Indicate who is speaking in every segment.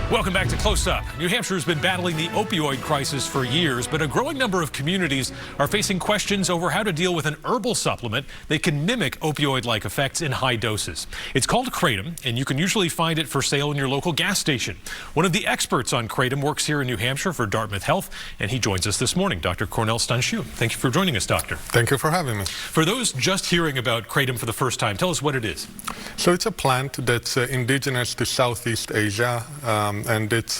Speaker 1: Welcome back to Close Up. New Hampshire has been battling the opioid crisis for years, but a growing number of communities are facing questions over how to deal with an herbal supplement that can mimic opioid-like effects in high doses. It's called Kratom, and you can usually find it for sale in your local gas station. One of the experts on Kratom works here in New Hampshire for Dartmouth Health, and he joins us this morning, Dr. Cornell Stanshu. Thank you for joining us, Doctor.
Speaker 2: Thank you for having me.
Speaker 1: For those just hearing about Kratom for the first time, tell us what it is.
Speaker 2: So it's a plant that's indigenous to Southeast Asia. And it's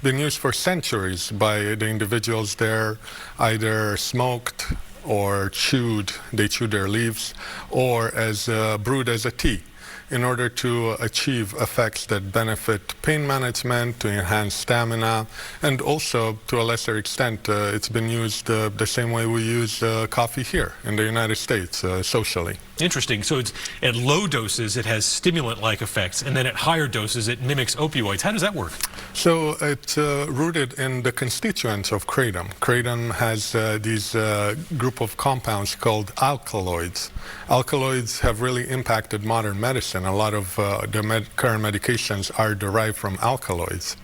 Speaker 2: been used for centuries by the individuals there, either smoked or chewed. They chew their leaves, or as brewed as a tea, in order to achieve effects that benefit pain management, to enhance stamina, and also, to a lesser extent, it's been used the same way we use coffee here in the United States, socially.
Speaker 1: Interesting. So it's at low doses, it has stimulant-like effects, and then at higher doses, it mimics opioids. How does that work?
Speaker 2: So it's rooted in the constituents of Kratom. Kratom has these group of compounds called alkaloids. Alkaloids have really impacted modern medicine. A lot of the current medications are derived from alkaloids.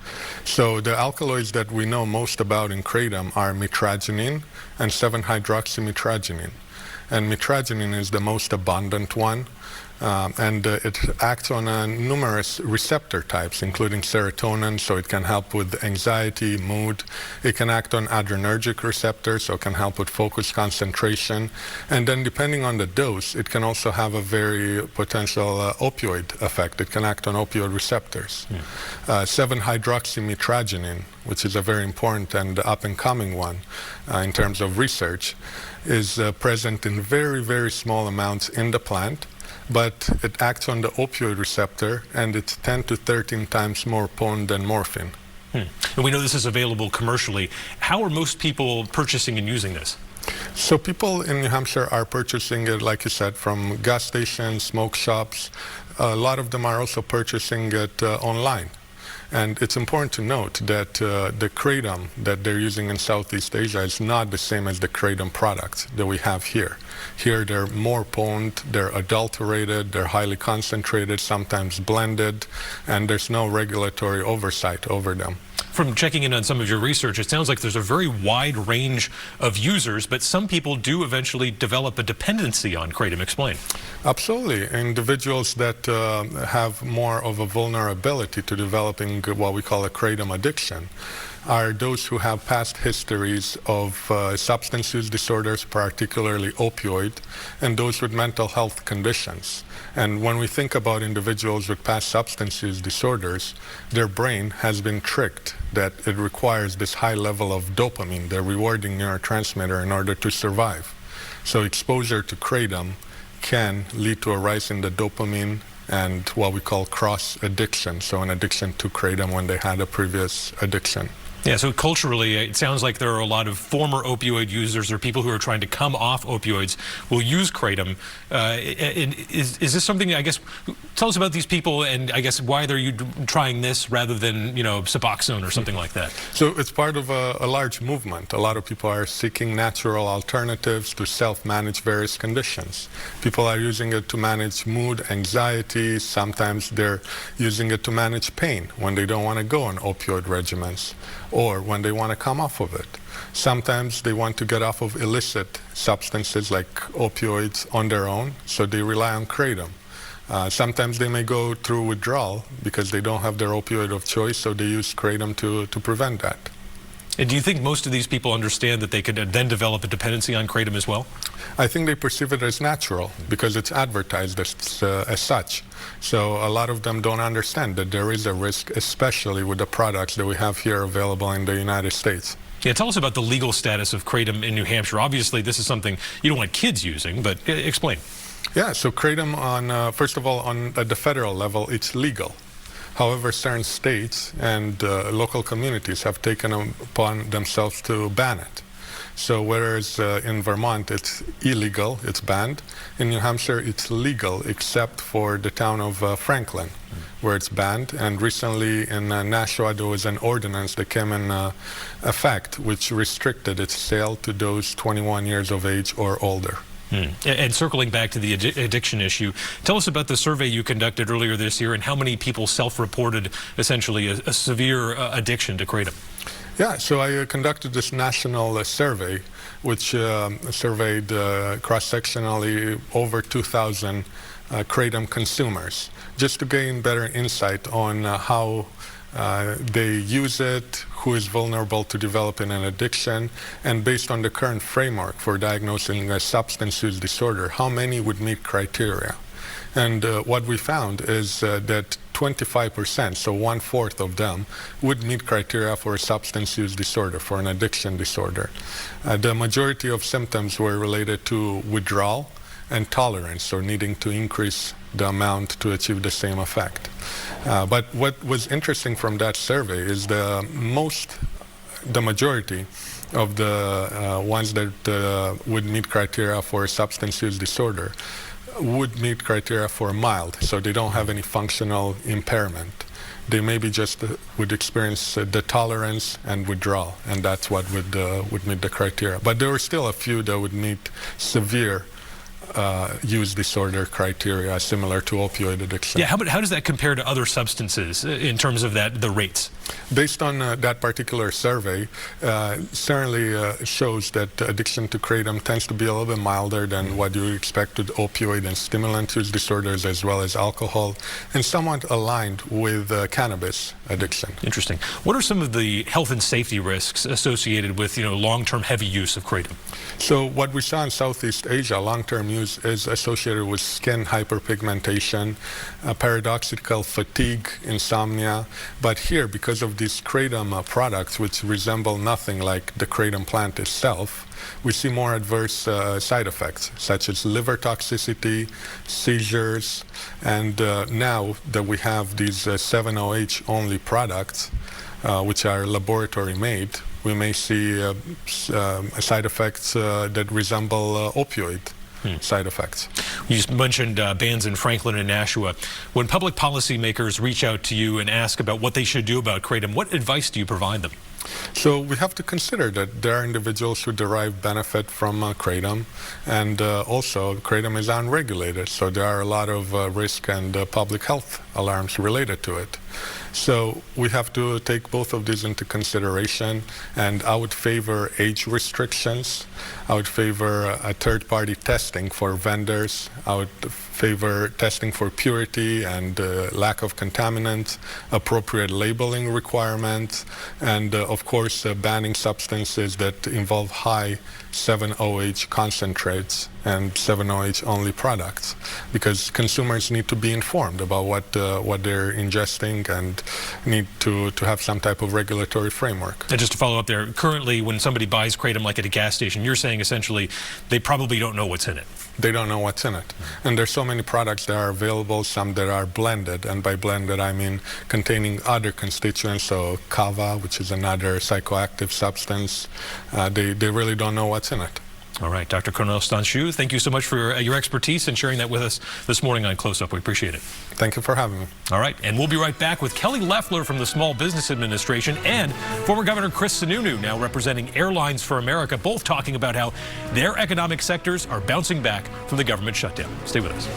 Speaker 2: So the alkaloids that we know most about in Kratom are mitragynine and 7-hydroxymitragynine. And mitragynine is the most abundant one. It acts on numerous receptor types, including serotonin, so it can help with anxiety, mood. It can act on adrenergic receptors, so it can help with focus, concentration. And then depending on the dose, it can also have a very potential opioid effect. It can act on opioid receptors. 7-hydroxymitragynine, which is a very important and up-and-coming one in terms of research, is present in very, very small amounts in the plant. But it acts on the opioid receptor, and it's 10 to 13 times more potent than morphine.
Speaker 1: And we know this is available commercially. How are most people purchasing and using this?
Speaker 2: So people in New Hampshire are purchasing it, like you said, from gas stations, smoke shops. A lot of them are also purchasing it online. And it's important to note that the Kratom that they're using in Southeast Asia is not the same as the Kratom products that we have here. Here they're more potent, they're adulterated, they're highly concentrated, sometimes blended, and there's no regulatory oversight over them.
Speaker 1: From checking in on some of your research, it sounds like there's a very wide range of users, but some people do eventually develop a dependency on Kratom. Explain.
Speaker 2: Absolutely. Individuals that have more of a vulnerability to developing what we call a Kratom addiction are those who have past histories of substance use disorders, particularly opioid, and those with mental health conditions. And when we think about individuals with past substance use disorders, their brain has been tricked that it requires this high level of dopamine, the rewarding neurotransmitter, in order to survive. So exposure to Kratom can lead to a rise in the dopamine and what we call cross addiction, so an addiction to Kratom when they had a previous addiction.
Speaker 1: Yeah, so culturally, it sounds like there are a lot of former opioid users or people who are trying to come off opioids will use Kratom. Is this something, I guess, tell us about these people and I guess why they're trying this rather than, you know, Suboxone or something like that?
Speaker 2: So it's part of a large movement. A lot of people are seeking natural alternatives to self-manage various conditions. People are using it to manage mood, anxiety. Sometimes they're using it to manage pain when they don't want to go on opioid regimens, or when they want to come off of it. Sometimes they want to get off of illicit substances like opioids on their own, so they rely on Kratom. Sometimes they may go through withdrawal because they don't have their opioid of choice, so they use Kratom to prevent that.
Speaker 1: And do you think most of these people understand that they could then develop a dependency on Kratom as well?
Speaker 2: I think they perceive it as natural because it's advertised as such. So a lot of them don't understand that there is a risk, especially with the products that we have here available in the United States.
Speaker 1: Yeah, tell us about the legal status of Kratom in New Hampshire. Obviously, this is something you don't want kids using, but explain.
Speaker 2: Yeah, so Kratom, first of all, at the federal level, it's legal. However, certain states and local communities have taken upon themselves to ban it. So whereas in Vermont it's illegal, it's banned, in New Hampshire it's legal except for the town of Franklin, where it's banned. And recently in Nashua there was an ordinance that came in effect which restricted its sale to those 21 years of age or older.
Speaker 1: And circling back to the addiction issue, tell us about the survey you conducted earlier this year and how many people self-reported essentially a severe addiction to kratom.
Speaker 2: Yeah, so I conducted this national survey, which surveyed cross-sectionally over 2,000 kratom consumers, just to gain better insight on how they use it, who is vulnerable to developing an addiction, and based on the current framework for diagnosing a substance use disorder, how many would meet criteria. And what we found is that 25%, so 1/4 of them, would meet criteria for a substance use disorder, for an addiction disorder. The majority of symptoms were related to withdrawal and tolerance, or needing to increase the amount to achieve the same effect. But what was interesting from that survey is the majority of the ones that would meet criteria for a substance use disorder would meet criteria for mild, so they don't have any functional impairment. They maybe just would experience the tolerance and withdrawal, and that's what would meet the criteria. But there were still a few that would meet severe use disorder criteria, similar to opioid addiction.
Speaker 1: Yeah, how does that compare to other substances in terms of the rates?
Speaker 2: Based on that particular survey, certainly shows that addiction to kratom tends to be a little bit milder than what you expect with opioid and stimulant use disorders, as well as alcohol, and somewhat aligned with cannabis addiction.
Speaker 1: Interesting. What are some of the health and safety risks associated with long-term heavy use of kratom?
Speaker 2: So what we saw in Southeast Asia, long-term use is associated with skin hyperpigmentation, paradoxical fatigue, insomnia. But here, because of these kratom products, which resemble nothing like the kratom plant itself, we see more adverse side effects, such as liver toxicity, seizures, and now that we have these 7-OH only products, which are laboratory made, we may see side effects that resemble opioid side effects.
Speaker 1: You just mentioned bans in Franklin and Nashua. When public policymakers reach out to you and ask about what they should do about kratom, what advice do you provide them?
Speaker 2: So we have to consider that there are individuals who derive benefit from kratom, and also kratom is unregulated, so there are a lot of risk and public health alarms related to it. So we have to take both of these into consideration, and I would favor age restrictions. I would favor a third-party testing for vendors. I would favor testing for purity and lack of contaminants, appropriate labeling requirements, and of course banning substances that involve high 7-OH concentrates and 7-OH only products, because consumers need to be informed about what they're ingesting and need to have some type of regulatory framework.
Speaker 1: And just to follow up there, currently when somebody buys kratom like at a gas station, you're saying essentially they probably don't know what's in it.
Speaker 2: They don't know what's in it. And there's so many products that are available, some that are blended, and by blended I mean containing other constituents, so kava, which is another psychoactive substance. They really don't know what's in it.
Speaker 1: All right, Dr. Cornel Stanciu, thank you so much for your expertise and sharing that with us this morning on Close Up. We appreciate it.
Speaker 2: Thank you for having me.
Speaker 1: All right, and we'll be right back with Kelly Loeffler from the Small Business Administration and former Governor Chris Sununu, now representing Airlines for America, both talking about how their economic sectors are bouncing back from the government shutdown. Stay with us.